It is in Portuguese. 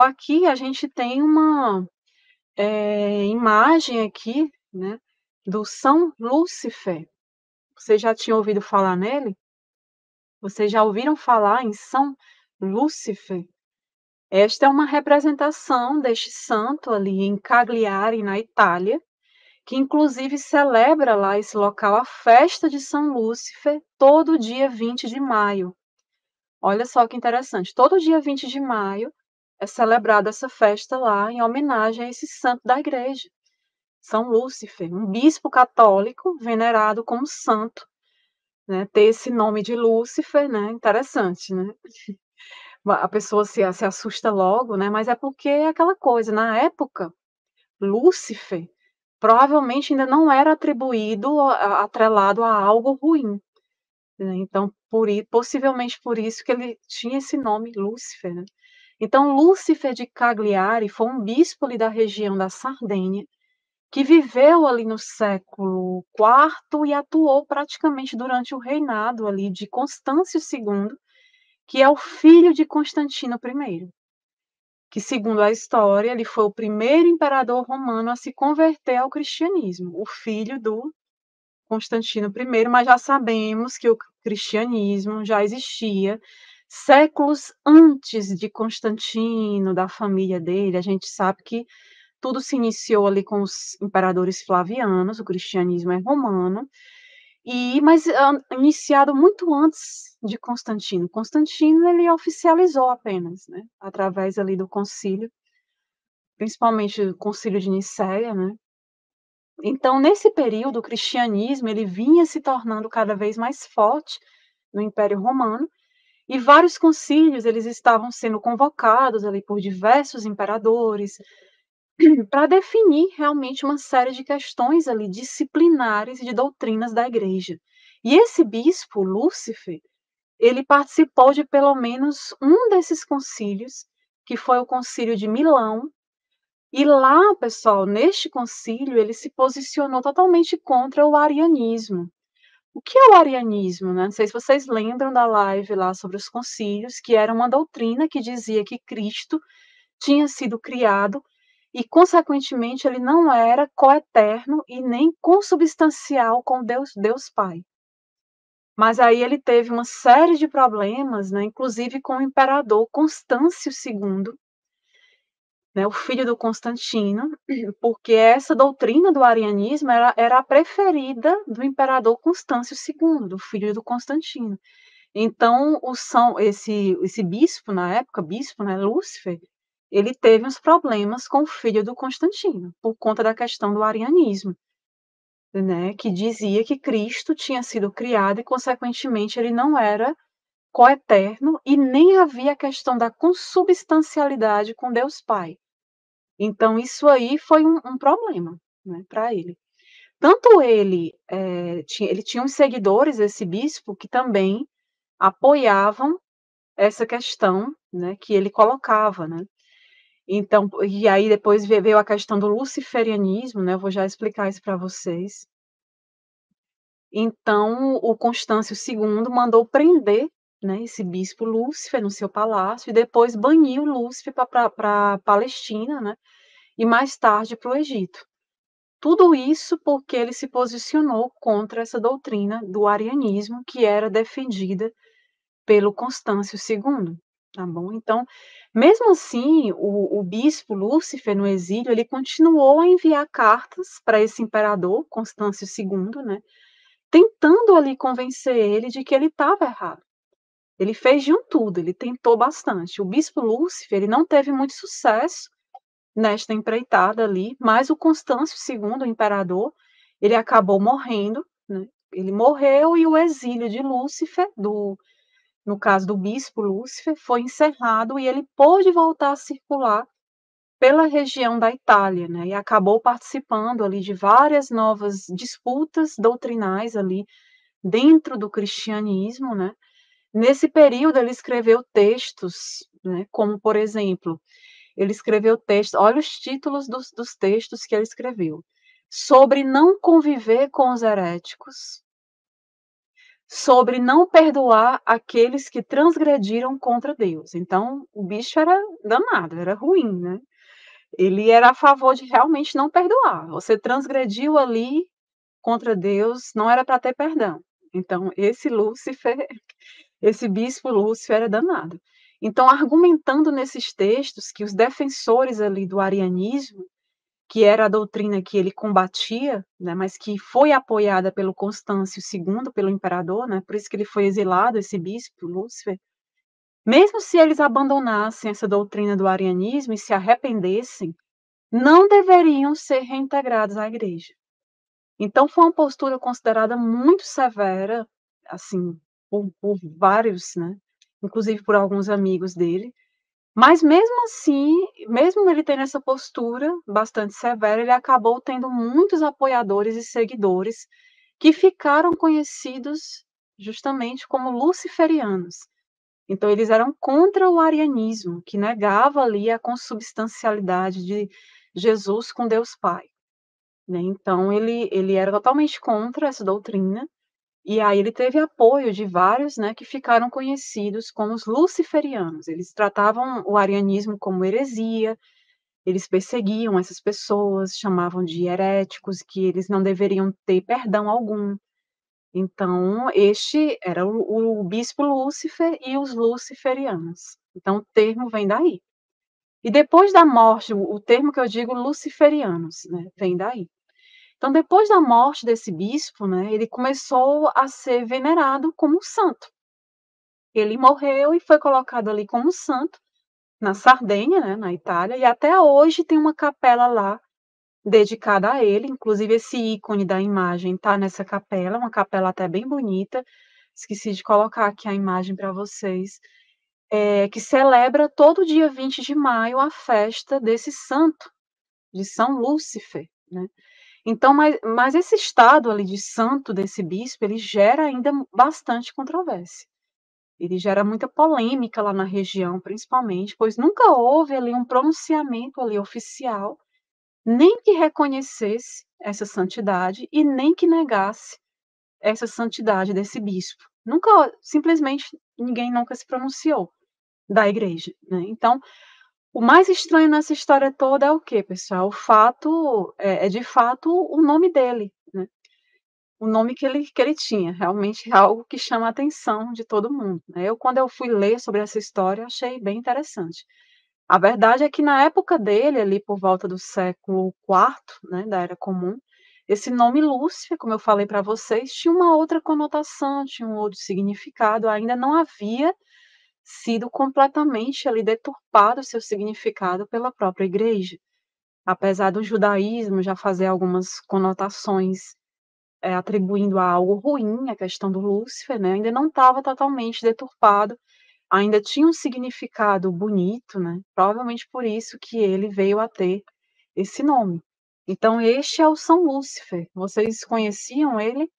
aqui a gente tem uma, imagem aqui, né, do São Lúcifer. Você já tinha ouvido falar nele? Vocês já ouviram falar em São Lúcifer? Esta é uma representação deste santo ali em Cagliari, na Itália, que inclusive celebra lá esse local a festa de São Lúcifer todo dia 20 de maio. Olha só que interessante, todo dia 20 de maio é celebrada essa festa lá em homenagem a esse santo da igreja, São Lúcifer, um bispo católico venerado como santo, né, ter esse nome de Lúcifer, né, interessante, né. A pessoa se assusta logo, né, mas é porque é aquela coisa, na época, Lúcifer provavelmente ainda não era atribuído atrelado a algo ruim, né, então possivelmente por isso que ele tinha esse nome Lúcifer, né. Então Lúcifer de Cagliari foi um bispo ali da região da Sardenha, que viveu ali no século IV e atuou praticamente durante o reinado ali de Constâncio II, que é o filho de Constantino I, que segundo a história ele foi o primeiro imperador romano a se converter ao cristianismo, o filho do Constantino I, mas já sabemos que o cristianismo já existia séculos antes de Constantino, da família dele. A gente sabe que tudo se iniciou ali com os imperadores flavianos, o cristianismo é romano, mas iniciado muito antes de Constantino. Constantino ele oficializou apenas, né, através ali do concílio, principalmente o concílio de Nicéia, né. Então, nesse período, o cristianismo ele vinha se tornando cada vez mais forte no Império Romano, e vários concílios eles estavam sendo convocados ali por diversos imperadores, para definir realmente uma série de questões ali disciplinares e de doutrinas da igreja. E esse bispo, Lúcifer, ele participou de pelo menos um desses concílios, que foi o Concílio de Milão, e lá, pessoal, neste concílio, ele se posicionou totalmente contra o arianismo. O que é o arianismo, né? Não sei se vocês lembram da live lá sobre os concílios, que era uma doutrina que dizia que Cristo tinha sido criado e, consequentemente, ele não era coeterno e nem consubstancial com Deus Pai. Mas aí ele teve uma série de problemas, né, inclusive com o imperador Constâncio II, né, o filho do Constantino, porque essa doutrina do arianismo era a preferida do imperador Constâncio II, do filho do Constantino. Então, esse bispo, na época, bispo, né, Lúcifer, ele teve uns problemas com o filho do Constantino, por conta da questão do arianismo, né, que dizia que Cristo tinha sido criado e, consequentemente, ele não era coeterno e nem havia a questão da consubstancialidade com Deus Pai. Então isso aí foi um problema, né, pra ele. Tanto ele tinha uns seguidores, esse bispo, que também apoiavam essa questão, né, que ele colocava, né. Então e aí depois veio a questão do luciferianismo, né, eu vou já explicar isso para vocês. Então o Constâncio II mandou prender, né, esse bispo Lúcifer no seu palácio e depois baniu Lúcifer pra Palestina, né, e mais tarde para o Egito. Tudo isso porque ele se posicionou contra essa doutrina do arianismo que era defendida pelo Constâncio II, tá bom. Então, mesmo assim, o bispo Lúcifer no exílio, ele continuou a enviar cartas para esse imperador Constâncio II, né, tentando ali convencer ele de que ele estava errado. Ele fez de um tudo, ele tentou bastante. O bispo Lúcifer, ele não teve muito sucesso nesta empreitada ali, mas o Constâncio II, o imperador, ele acabou morrendo, né, ele morreu e o exílio de Lúcifer, no caso do bispo Lúcifer, foi encerrado e ele pôde voltar a circular pela região da Itália, né, e acabou participando ali de várias novas disputas doutrinais ali dentro do cristianismo, né. Nesse período ele escreveu textos, né, como por exemplo, ele escreveu textos, olha os títulos dos textos que ele escreveu: "Sobre não conviver com os heréticos", sobre não perdoar aqueles que transgrediram contra Deus. Então, o bicho era danado, era ruim, né. Ele era a favor de realmente não perdoar. Você transgrediu ali contra Deus, não era para ter perdão. Então, esse Lúcifer, esse bispo Lúcifer era danado. Então, argumentando nesses textos que os defensores ali do arianismo, que era a doutrina que ele combatia, né, mas que foi apoiada pelo Constâncio II, pelo imperador, né, por isso que ele foi exilado, esse bispo Lúcifer. Mesmo se eles abandonassem essa doutrina do arianismo e se arrependessem, não deveriam ser reintegrados à igreja. Então foi uma postura considerada muito severa, assim, por vários, né, inclusive por alguns amigos dele, mas mesmo assim, mesmo ele tendo essa postura bastante severa, ele acabou tendo muitos apoiadores e seguidores que ficaram conhecidos justamente como luciferianos. Então eles eram contra o arianismo, que negava ali a consubstancialidade de Jesus com Deus Pai, né. Então ele era totalmente contra essa doutrina, e aí ele teve apoio de vários, né, que ficaram conhecidos como os luciferianos. Eles tratavam o arianismo como heresia, eles perseguiam essas pessoas, chamavam de heréticos, que eles não deveriam ter perdão algum. Então este era o bispo Lúcifer e os luciferianos. Então o termo vem daí. E depois da morte, o termo que eu digo luciferianos, né, vem daí. Então depois da morte desse bispo, né, ele começou a ser venerado como um santo. Ele morreu e foi colocado ali como santo, na Sardenha, né, na Itália, e até hoje tem uma capela lá dedicada a ele, inclusive esse ícone da imagem está nessa capela, uma capela até bem bonita, esqueci de colocar aqui a imagem para vocês, que celebra todo dia 20 de maio a festa desse santo, de São Lúcifer, né. Então, mas esse estado ali de santo desse bispo, ele gera ainda bastante controvérsia. Ele gera muita polêmica lá na região, principalmente, pois nunca houve ali um pronunciamento ali oficial, nem que reconhecesse essa santidade e nem que negasse essa santidade desse bispo. Nunca, simplesmente ninguém nunca se pronunciou da igreja, né. Então, o mais estranho nessa história toda é o quê, pessoal? O fato é de fato o nome dele, né. O nome que ele tinha, realmente é algo que chama a atenção de todo mundo, né. Quando eu fui ler sobre essa história, achei bem interessante. A verdade é que na época dele, ali por volta do século IV, né, da Era Comum, esse nome Lúcifer, como eu falei para vocês, tinha uma outra conotação, tinha um outro significado, ainda não havia sido completamente ali deturpado o seu significado pela própria igreja. Apesar do judaísmo já fazer algumas conotações, atribuindo a algo ruim a questão do Lúcifer, né, ainda não estava totalmente deturpado, ainda tinha um significado bonito, né, provavelmente por isso que ele veio a ter esse nome. Então este é o São Lúcifer, vocês conheciam ele?